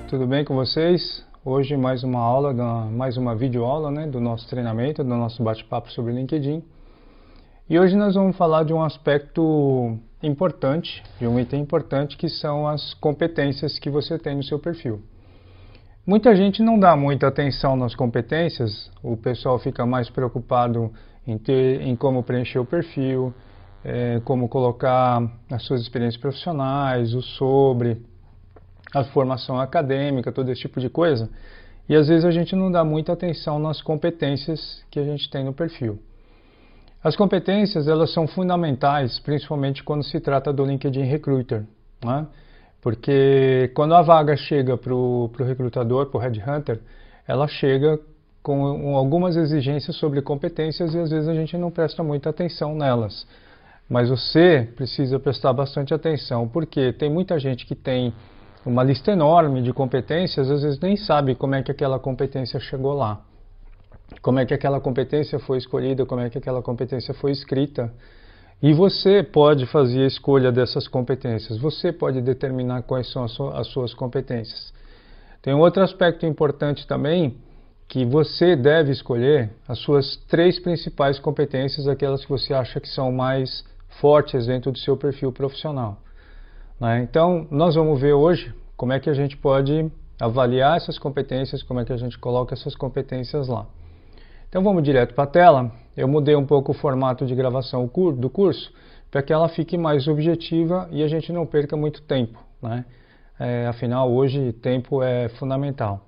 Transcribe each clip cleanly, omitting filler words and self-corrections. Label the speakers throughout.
Speaker 1: tudo bem com vocês? Hoje mais uma aula, mais uma videoaula, né, do nosso treinamento, do nosso bate-papo sobre LinkedIn. E hoje nós vamos falar de um aspecto importante, de um item importante, que são as competências que você tem no seu perfil. Muita gente não dá muita atenção nas competências, o pessoal fica mais preocupado em como preencher o perfil, como colocar as suas experiências profissionais, o sobre, a formação acadêmica, todo esse tipo de coisa. E às vezes a gente não dá muita atenção nas competências que a gente tem no perfil. As competências, elas são fundamentais, principalmente quando se trata do LinkedIn Recruiter, né? Porque quando a vaga chega para o recrutador, para o headhunter, ela chega com algumas exigências sobre competências e às vezes a gente não presta muita atenção nelas. Mas você precisa prestar bastante atenção, porque tem muita gente que tem uma lista enorme de competências, às vezes nem sabe como é que aquela competência chegou lá. Como é que aquela competência foi escolhida, como é que aquela competência foi escrita. E você pode fazer a escolha dessas competências, você pode determinar quais são as suas competências. Tem um outro aspecto importante também, que você deve escolher as suas 3 principais competências, aquelas que você acha que são mais fortes dentro do seu perfil profissional. Então, nós vamos ver hoje como é que a gente pode avaliar essas competências, como é que a gente coloca essas competências lá. Então, vamos direto para a tela. Eu mudei um pouco o formato de gravação do curso para que ela fique mais objetiva e a gente não perca muito tempo, né? Afinal, hoje, tempo é fundamental.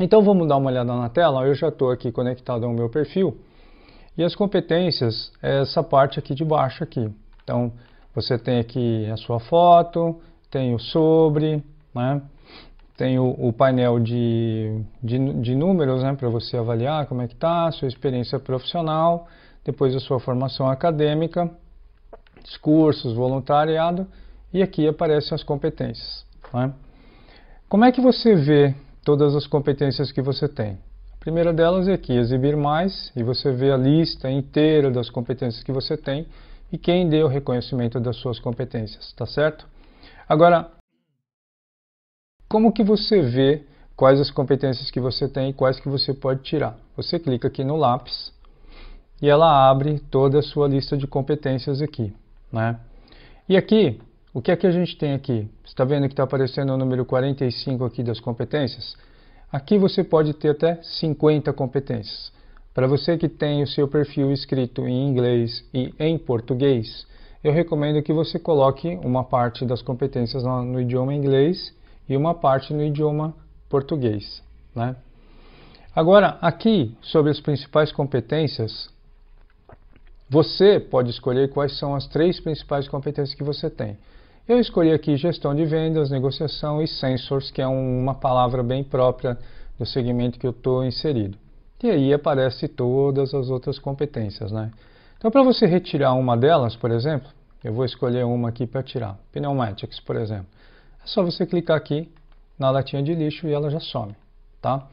Speaker 1: Então, vamos dar uma olhada na tela. Eu já estou aqui conectado ao meu perfil e as competências é essa parte aqui de baixo aqui. Então, você tem aqui a sua foto, tem o sobre, né? Tem o painel de números, né, para você avaliar como é que está, a sua experiência profissional, depois a sua formação acadêmica, discursos, voluntariado, e aqui aparecem as competências. Né? Como é que você vê todas as competências que você tem? A primeira delas é aqui, exibir mais, e você vê a lista inteira das competências que você tem, e quem deu o reconhecimento das suas competências, tá certo? Agora, como que você vê quais as competências que você tem e quais que você pode tirar? Você clica aqui no lápis e ela abre toda a sua lista de competências aqui, né? E aqui, o que é que a gente tem aqui? Você está vendo que está aparecendo o número 45 aqui das competências? Aqui você pode ter até 50 competências. Para você que tem o seu perfil escrito em inglês e em português, eu recomendo que você coloque uma parte das competências no idioma inglês e uma parte no idioma português, né? Agora, aqui, sobre as principais competências, você pode escolher quais são as 3 principais competências que você tem. Eu escolhi aqui gestão de vendas, negociação e sensors, que é uma palavra bem própria do segmento que eu estou inserido. E aí aparece todas as outras competências, né? Então, para você retirar uma delas, por exemplo, eu vou escolher uma aqui para tirar, Pneumatics, por exemplo. É só você clicar aqui na latinha de lixo e ela já some, tá?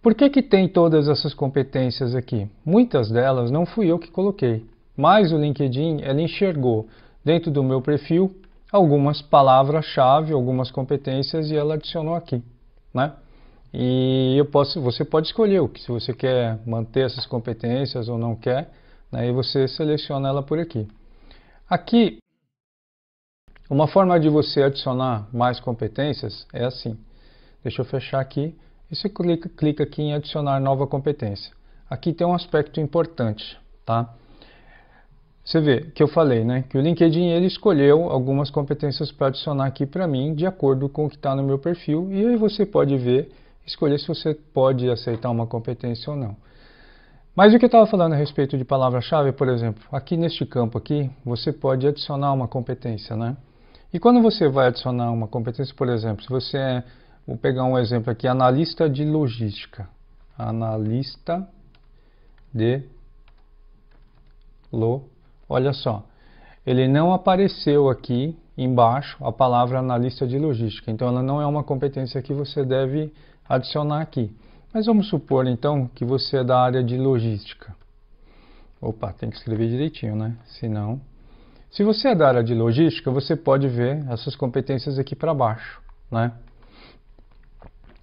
Speaker 1: Por que que tem todas essas competências aqui? Muitas delas não fui eu que coloquei, mas o LinkedIn, ele enxergou dentro do meu perfil algumas palavras-chave, algumas competências e ela adicionou aqui, né? E você pode escolher se você quer manter essas competências ou não quer, né? E você seleciona ela por aqui. Aqui, uma forma de você adicionar mais competências é assim. Deixa eu fechar aqui. E você clica aqui em adicionar nova competência. Aqui tem um aspecto importante, tá? Você vê que eu falei, né? Que o LinkedIn ele escolheu algumas competências para adicionar aqui para mim, de acordo com o que está no meu perfil. E aí você pode ver, escolher se você pode aceitar uma competência ou não. Mas o que eu estava falando a respeito de palavra-chave, por exemplo, aqui neste campo aqui, você pode adicionar uma competência, né? E quando você vai adicionar uma competência, por exemplo, se você vou pegar um exemplo aqui, analista de logística. Analista de olha só, ele não apareceu aqui embaixo a palavra analista de logística, então ela não é uma competência que você deve adicionar aqui. Mas vamos supor então que você é da área de logística. Opa, tem que escrever direitinho, né? Senão... Se você é da área de logística, você pode ver essas competências aqui para baixo, né?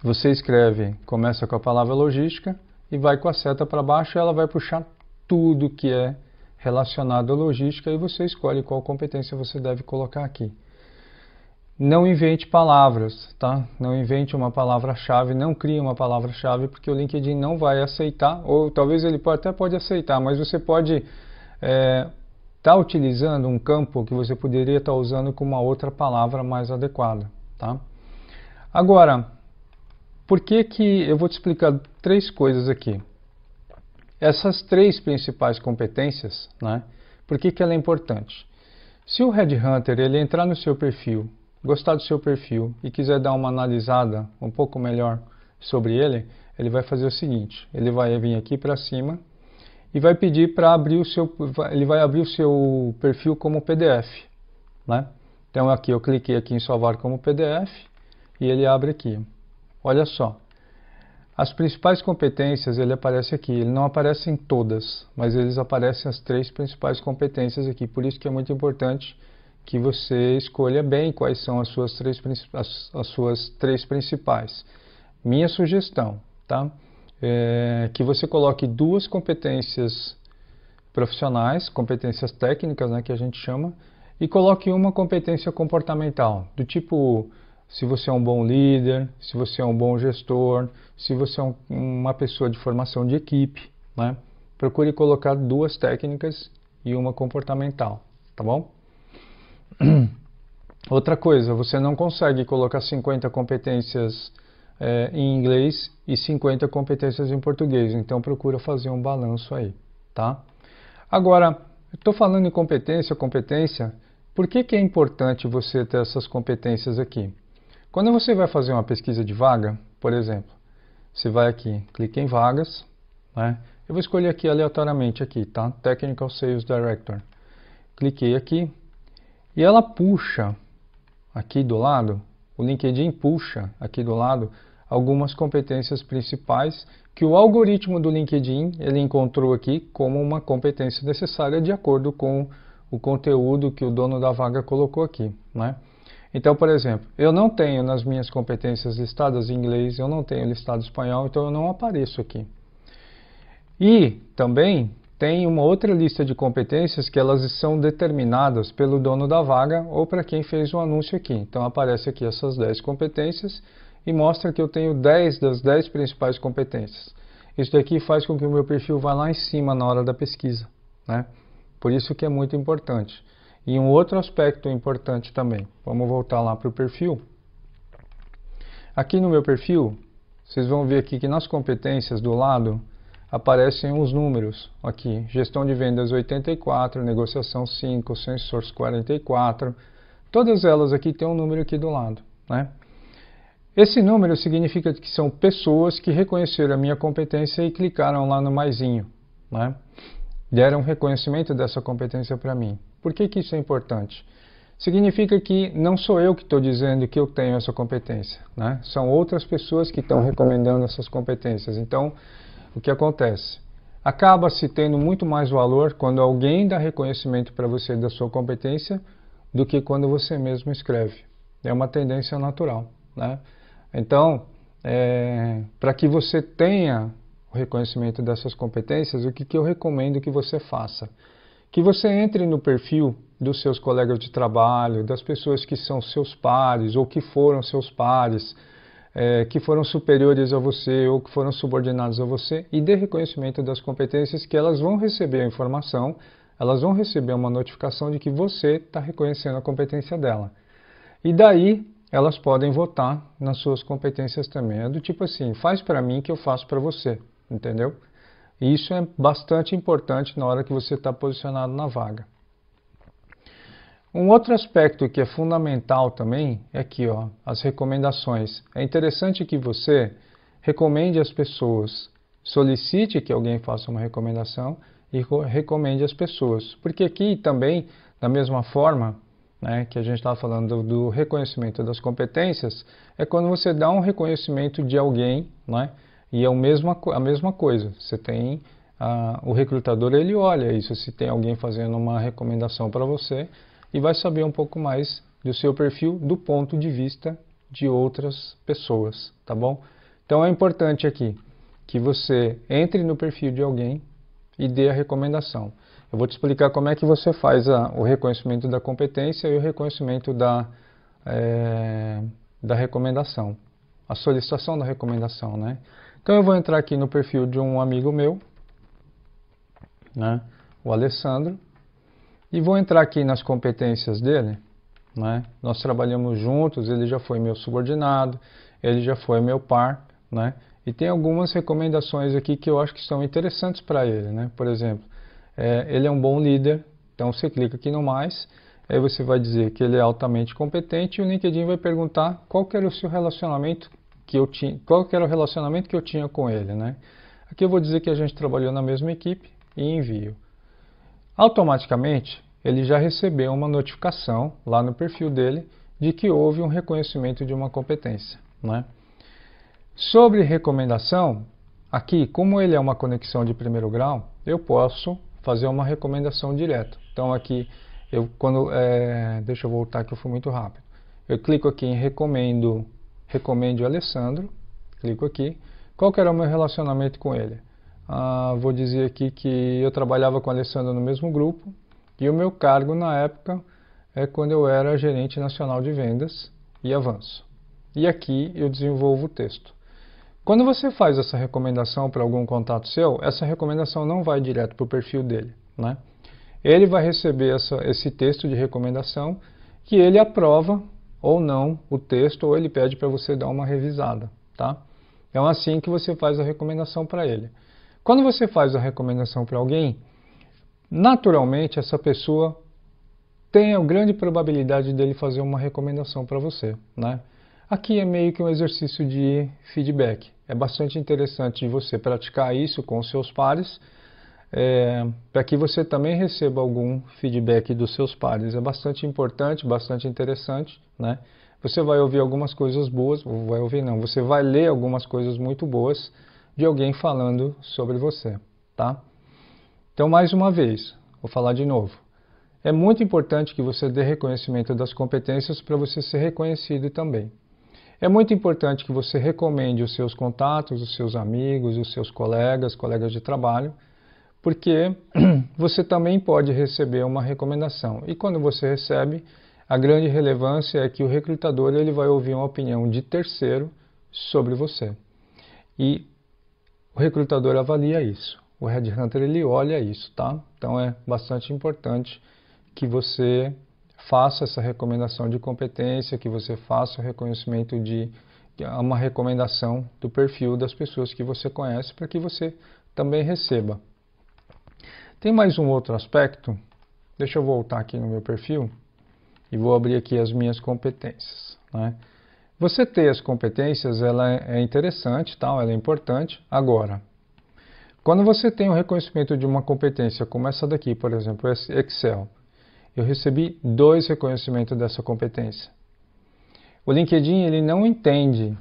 Speaker 1: Você escreve, começa com a palavra logística e vai com a seta para baixo, ela vai puxar tudo que é relacionado à logística e você escolhe qual competência você deve colocar aqui. Não invente palavras, tá? Não invente uma palavra-chave, não crie uma palavra-chave, porque o LinkedIn não vai aceitar, ou talvez ele até pode aceitar, mas você pode tá utilizando um campo que você poderia estar usando com uma outra palavra mais adequada, tá? Agora, por que que eu vou te explicar 3 coisas aqui? Essas 3 principais competências, né? Por que que ela é importante? Se o Headhunter ele entrar no seu perfil, gostar do seu perfil e quiser dar uma analisada um pouco melhor sobre ele, ele vai fazer o seguinte: ele vai vir aqui para cima e vai pedir para abrir ele vai abrir o seu perfil como PDF, né? Então aqui eu cliquei aqui em salvar como PDF e ele abre aqui. Olha só, as principais competências ele aparece aqui, ele não aparece em todas, mas eles aparecem as 3 principais competências aqui, por isso que é muito importante que você escolha bem quais são as suas 3 principais. Minha sugestão, tá? Que você coloque 2 competências profissionais, competências técnicas, né, que a gente chama, e coloque uma competência comportamental, do tipo, se você é um bom líder, se você é um bom gestor, se você é uma pessoa de formação de equipe, né? Procure colocar 2 técnicas e uma comportamental, tá bom? Outra coisa, você não consegue colocar 50 competências em inglês e 50 competências em português, então procura fazer um balanço aí, tá? Agora, estou falando em competência, por que que é importante você ter essas competências aqui? Quando você vai fazer uma pesquisa de vaga, por exemplo, você vai aqui, clica em vagas, né? Eu vou escolher aqui aleatoriamente aqui, tá? Technical Sales Director. Cliquei aqui e ela puxa aqui do lado, o LinkedIn puxa aqui do lado algumas competências principais que o algoritmo do LinkedIn ele encontrou aqui como uma competência necessária de acordo com o conteúdo que o dono da vaga colocou aqui, né? Então, por exemplo, eu não tenho nas minhas competências listadas em inglês, eu não tenho listado espanhol, então eu não apareço aqui. E também tem uma outra lista de competências que elas são determinadas pelo dono da vaga ou para quem fez o anúncio aqui. Então aparece aqui essas 10 competências e mostra que eu tenho 10 das 10 principais competências. Isso daqui faz com que o meu perfil vá lá em cima na hora da pesquisa, né? Por isso que é muito importante. E um outro aspecto importante também, vamos voltar lá para o perfil. Aqui no meu perfil, vocês vão ver aqui que nas competências do lado aparecem os números aqui, gestão de vendas 84, negociação 5, Salesforce 44, todas elas aqui tem um número aqui do lado, né? Esse número significa que são pessoas que reconheceram a minha competência e clicaram lá no maisinho, né? Deram reconhecimento dessa competência para mim. Por que que isso é importante? Significa que não sou eu que estou dizendo que eu tenho essa competência, né? São outras pessoas que estão recomendando essas competências. Então, o que acontece? Acaba-se tendo muito mais valor quando alguém dá reconhecimento para você da sua competência do que quando você mesmo escreve. É uma tendência natural, né? Então, para que você tenha o reconhecimento dessas competências, o que eu recomendo que você faça? Que você entre no perfil dos seus colegas de trabalho, das pessoas que são seus pares ou que foram seus pares, que foram superiores a você ou que foram subordinados a você e dê reconhecimento das competências que elas vão receber a informação, elas vão receber uma notificação de que você está reconhecendo a competência dela. E daí elas podem votar nas suas competências também. É do tipo assim, faz para mim que eu faço para você, entendeu? E isso é bastante importante na hora que você está posicionado na vaga. Um outro aspecto que é fundamental também é aqui, ó, as recomendações. É interessante que você recomende as pessoas, solicite que alguém faça uma recomendação e recomende as pessoas. Porque aqui também, da mesma forma, né, que a gente estava falando do reconhecimento das competências, é quando você dá um reconhecimento de alguém, né, e é a mesma coisa. Você tem o recrutador, ele olha isso, se tem alguém fazendo uma recomendação para você, e vai saber um pouco mais do seu perfil do ponto de vista de outras pessoas, tá bom? Então é importante aqui que você entre no perfil de alguém e dê a recomendação. Eu vou te explicar como é que você faz o reconhecimento da competência e o reconhecimento da recomendação, a solicitação da recomendação, né? Então eu vou entrar aqui no perfil de um amigo meu, né, o Alessandro, e vou entrar aqui nas competências dele, né? Nós trabalhamos juntos, ele já foi meu subordinado, ele já foi meu par, né? E tem algumas recomendações aqui que eu acho que são interessantes para ele, né? Por exemplo, ele é um bom líder, então você clica aqui no mais, aí você vai dizer que ele é altamente competente e o LinkedIn vai perguntar qual que era o seu relacionamento que eu tinha, qual que era o relacionamento que eu tinha com ele, né? Aqui eu vou dizer que a gente trabalhou na mesma equipe e envio. Automaticamente, ele já recebeu uma notificação lá no perfil dele de que houve um reconhecimento de uma competência, né? Sobre recomendação, aqui, como ele é uma conexão de primeiro grau, eu posso fazer uma recomendação direta. Então aqui, deixa eu voltar que eu fui muito rápido. Eu clico aqui em recomende o Alessandro, clico aqui. Qual que era o meu relacionamento com ele? Vou dizer aqui que eu trabalhava com o Alessandro no mesmo grupo e o meu cargo na época é quando eu era gerente nacional de vendas e avanço. E aqui eu desenvolvo o texto. Quando você faz essa recomendação para algum contato seu, essa recomendação não vai direto para o perfil dele, né? Ele vai receber esse texto de recomendação que ele aprova ou não o texto, ou ele pede para você dar uma revisada, tá? Então, assim que você faz a recomendação para ele. Quando você faz a recomendação para alguém, naturalmente essa pessoa tem a grande probabilidade dele fazer uma recomendação para você, né? Aqui é meio que um exercício de feedback. É bastante interessante você praticar isso com os seus pares, para que você também receba algum feedback dos seus pares. É bastante importante, bastante interessante, né? Você vai ouvir algumas coisas boas, você vai ler algumas coisas muito boas de alguém falando sobre você, tá? Então, mais uma vez, vou falar de novo. É muito importante que você dê reconhecimento das competências para você ser reconhecido também. É muito importante que você recomende os seus contatos, os seus amigos, os seus colegas de trabalho, porque você também pode receber uma recomendação. E quando você recebe, a grande relevância é que o recrutador ele vai ouvir uma opinião de terceiro sobre você. E o recrutador avalia isso. O headhunter ele olha isso, tá? Então é bastante importante que você faça essa recomendação de competência, que você faça o reconhecimento de uma recomendação do perfil das pessoas que você conhece, para que você também receba. Tem mais um outro aspecto, deixa eu voltar aqui no meu perfil e vou abrir aqui as minhas competências, né? Você ter as competências, ela é interessante, tá? Ela é importante. Agora, quando você tem o reconhecimento de uma competência como essa daqui, por exemplo, Excel, eu recebi 2 reconhecimentos dessa competência. O LinkedIn ele não entende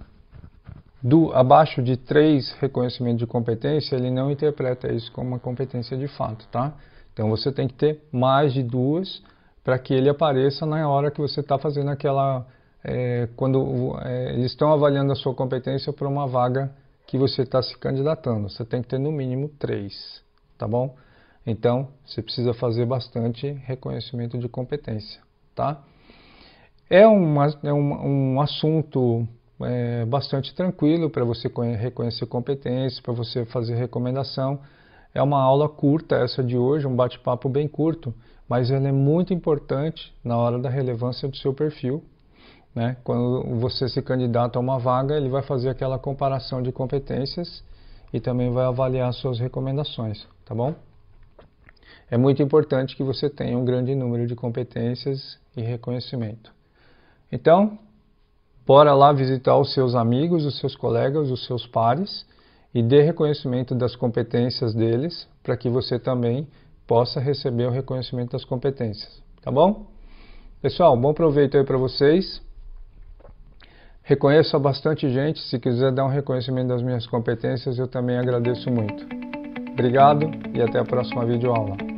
Speaker 1: abaixo de 3 reconhecimentos de competência, ele não interpreta isso como uma competência de fato, tá? Então você tem que ter mais de 2 para que ele apareça na hora que você está fazendo aquela... quando eles estão avaliando a sua competência para uma vaga que você está se candidatando. Você tem que ter no mínimo 3, tá bom? Então, você precisa fazer bastante reconhecimento de competência, tá? É um assunto bastante tranquilo para você reconhecer competência, para você fazer recomendação. É uma aula curta essa de hoje, um bate-papo bem curto, mas ela é muito importante na hora da relevância do seu perfil, né? Quando você se candidata a uma vaga, ele vai fazer aquela comparação de competências e também vai avaliar suas recomendações, tá bom? É muito importante que você tenha um grande número de competências e reconhecimento. Então, bora lá visitar os seus amigos, os seus colegas, os seus pares e dê reconhecimento das competências deles para que você também possa receber o reconhecimento das competências, tá bom? Pessoal, bom proveito aí para vocês. Reconheça bastante gente, se quiser dar um reconhecimento das minhas competências, eu também agradeço muito. Obrigado e até a próxima videoaula.